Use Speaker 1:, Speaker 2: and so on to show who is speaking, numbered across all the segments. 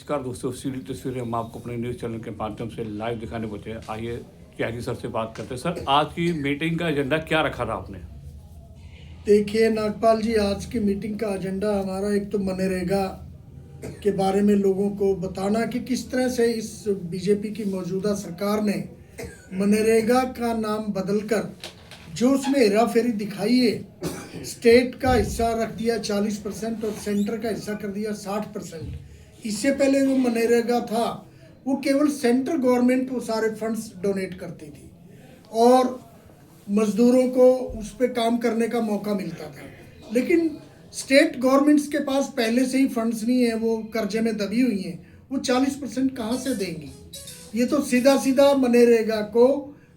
Speaker 1: नमस्कार दोस्तों, सीधी तस्वीरें हम आपको अपने न्यूज़ चैनल के माध्यम से लाइव दिखाने पहुंचे हैं। आइए त्यागी सर से बात करते हैं। सर, आज की मीटिंग का एजेंडा क्या रखा था आपने?
Speaker 2: देखिए नागपाल जी, आज की मीटिंग का एजेंडा हमारा एक तो मनरेगा के बारे में लोगों को बताना कि किस तरह से इस बीजेपी की मौजूदा सरकार ने मनरेगा का नाम बदलकर जो उसमें हेराफेरी दिखाई है, स्टेट का हिस्सा रख दिया 40% और सेंटर का हिस्सा कर दिया 60%। इससे पहले जो मनरेगा था वो केवल सेंट्रल गवर्नमेंट वो सारे फंड्स डोनेट करती थी और मजदूरों को उस पर काम करने का मौका मिलता था। लेकिन स्टेट गवर्नमेंट्स के पास पहले से ही फंड्स नहीं है, वो कर्जे में दबी हुई हैं, वो 40% कहाँ से देंगी? ये तो सीधा सीधा मनरेगा को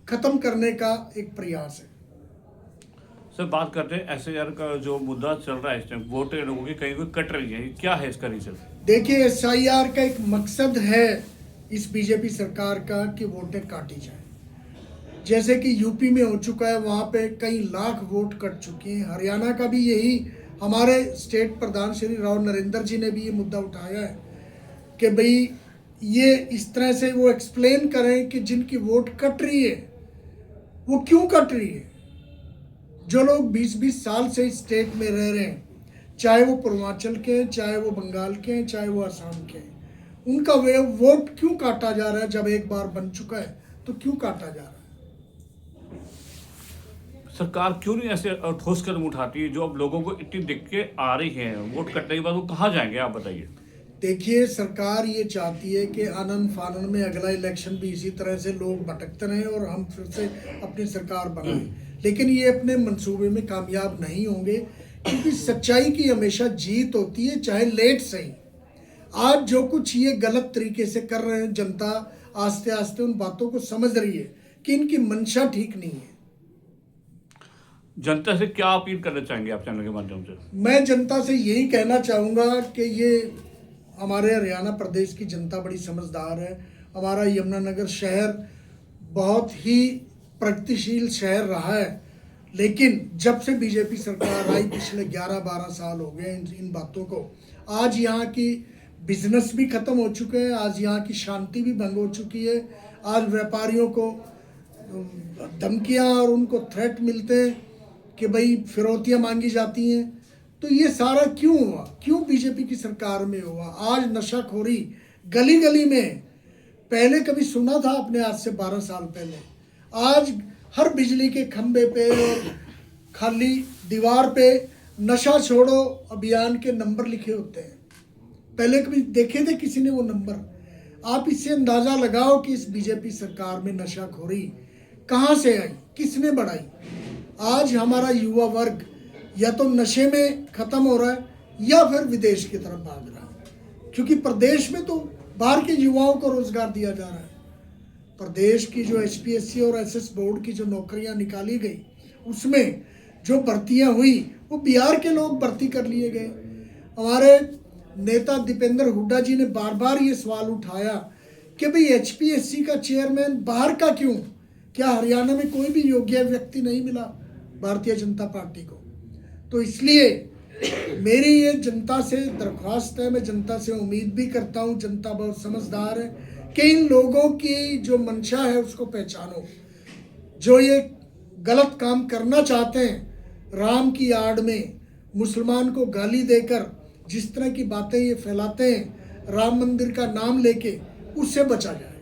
Speaker 2: ख़त्म करने का एक प्रयास है।
Speaker 1: सर, बात करते हैं SIR का जो मुद्दा चल रहा है इस टाइम, वोटें लोगों की कहीं कोई कट रही है, क्या है इसका रीजन?
Speaker 2: देखिए, SIR का एक मकसद है इस बीजेपी सरकार का कि वोटें काटी जाए। जैसे कि यूपी में हो चुका है, वहाँ पे कई लाख वोट कट चुके हैं। हरियाणा का भी यही, हमारे स्टेट प्रधान श्री राव नरेंद्र जी ने भी ये मुद्दा उठाया है कि भाई ये इस तरह से वो एक्सप्लेन करें कि जिनकी वोट कट रही है वो क्यों कट रही है। जो लोग 20-20 साल से इस स्टेट में रह रहे हैं, चाहे वो पूर्वांचल के हैं, चाहे वो बंगाल के हैं, चाहे वो असम के हैं, उनका वे वोट क्यों काटा जा रहा है? जब एक बार बन चुका है तो क्यों काटा जा रहा है?
Speaker 1: सरकार क्यों नहीं ऐसे ठोस कदम उठाती है जो अब लोगों को इतनी दिक्कतें आ रही हैं? वोट कटने के बाद वो कहाँ जाएंगे, आप बताइए।
Speaker 2: देखिए, सरकार ये चाहती है कि आनन फानन में अगला इलेक्शन भी इसी तरह से लोग भटकते रहें और हम फिर से अपनी सरकार बनाएं। लेकिन ये अपने मंसूबे में कामयाब नहीं होंगे, क्योंकि सच्चाई की हमेशा जीत होती है, चाहे लेट सही। आज जो कुछ ये गलत तरीके से कर रहे हैं, जनता आस्ते आस्ते उन बातों को समझ रही है कि इनकी मंशा ठीक नहीं है।
Speaker 1: जनता से क्या अपील करना चाहेंगे आप चैनल के माध्यम से?
Speaker 2: मैं जनता से यही कहना चाहूँगा कि ये हमारे हरियाणा प्रदेश की जनता बड़ी समझदार है। हमारा यमुनानगर शहर बहुत ही प्रगतिशील शहर रहा है, लेकिन जब से बीजेपी सरकार आई, पिछले 11-12 साल हो गए इन बातों को, आज यहाँ की बिजनेस भी ख़त्म हो चुके हैं, आज यहाँ की शांति भी भंग हो चुकी है। आज व्यापारियों को धमकियाँ और उनको थ्रेट मिलते हैं कि भाई फिरौतियाँ मांगी जाती हैं। तो ये सारा क्यों हुआ? क्यों बीजेपी की सरकार में हुआ? आज नशाखोरी गली गली में, पहले कभी सुना था आपने? आज से 12 साल पहले आज हर बिजली के खंबे पे और खाली दीवार पे नशा छोड़ो अभियान के नंबर लिखे होते हैं। पहले कभी देखे थे किसी ने वो नंबर? आप इससे अंदाज़ा लगाओ कि इस बीजेपी सरकार में नशाखोरी कहाँ से आई, किसने बढ़ाई। आज हमारा युवा वर्ग या तो नशे में ख़त्म हो रहा है या फिर विदेश की तरफ भाग रहा है, क्योंकि प्रदेश में तो बाहर के युवाओं को रोज़गार दिया जा रहा है। प्रदेश की जो HPSC और SS बोर्ड की जो नौकरियां निकाली गई, उसमें जो भर्तियां हुई वो बिहार के लोग भर्ती कर लिए गए। हमारे नेता दीपेंद्र हुड्डा जी ने बार बार ये सवाल उठाया कि भाई HPSC का चेयरमैन बाहर का क्यों? क्या हरियाणा में कोई भी योग्य व्यक्ति नहीं मिला भारतीय जनता पार्टी को? तो इसलिए मेरी ये जनता से दरख्वास्त है, मैं जनता से उम्मीद भी करता हूँ, जनता बहुत समझदार है, कि इन लोगों की जो मंशा है उसको पहचानो। जो ये गलत काम करना चाहते हैं, राम की आड़ में मुसलमान को गाली देकर जिस तरह की बातें ये फैलाते हैं, राम मंदिर का नाम लेके, उससे बचा जाए।